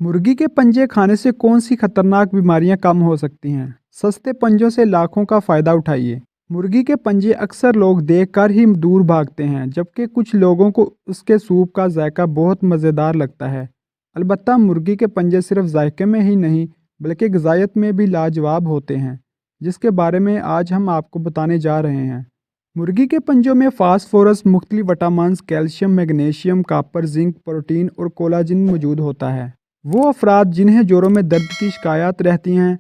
मुर्गी के पंजे खाने से कौन सी खतरनाक बीमारियां कम हो सकती हैं? सस्ते पंजों से लाखों का फायदा उठाइए। मुर्गी के पंजे अक्सर लोग देखकर ही दूर भागते हैं, जबकि कुछ लोगों को उसके सूप का जायका बहुत मज़ेदार लगता है। अलबत्ता मुर्गी के पंजे सिर्फ जायके में ही नहीं, बल्कि ग़िज़ायत में भी लाजवाब होते हैं, जिसके बारे में आज हम आपको बताने जा रहे हैं। मुर्गी के पंजों में फास्फोरस, मुख्तलिफ vitamins, calcium, magnesium, copper, zinc, protein और कोलाजिन मौजूद होता है। वो अफराद जिन्हें जोड़ों में दर्द की शिकायत रहती हैं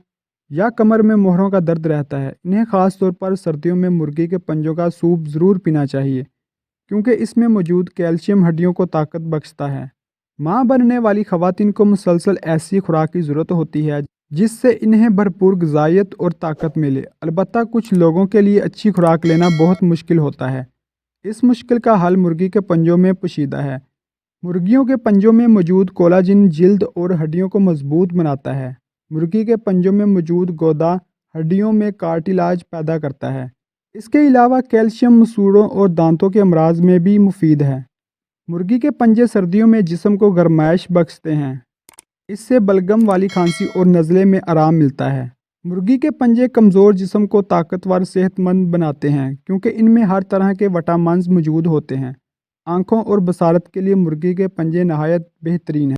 या कमर में मोहरों का दर्द रहता है, इन्हें ख़ास तौर पर सर्दियों में मुर्गी के पंजों का सूप ज़रूर पीना चाहिए, क्योंकि इसमें मौजूद कैल्शियम हड्डियों को ताकत बख्शता है। माँ बनने वाली ख़वातीन को मुसलसल ऐसी खुराक की ज़रूरत होती है जिससे इन्हें भरपूर ग़िज़ायत और ताकत मिले। अलबत्ता कुछ लोगों के लिए अच्छी खुराक लेना बहुत मुश्किल होता है। इस मुश्किल का हल मुर्गी के पंजों में पोशीदा है। मुर्गियों के पंजों में मौजूद कोलाजिन जिल्द और हड्डियों को मजबूत बनाता है। मुर्गी के पंजों में मौजूद गोदा हड्डियों में कार्टिलाज पैदा करता है। इसके अलावा कैल्शियम मसूड़ों और दांतों के अमराज में भी मुफीद है। मुर्गी के पंजे सर्दियों में जिस्म को गर्माइश बख्शते हैं। इससे बलगम वाली खांसी और नज़ले में आराम मिलता है। मुर्गी के पंजे कमज़ोर जिस्म को ताकतवर सेहतमंद बनाते हैं, क्योंकि इनमें हर तरह के विटामिन्स मौजूद होते हैं। आँखों और बसारत के लिए मुर्गी के पंजे नहायत बेहतरीन हैं।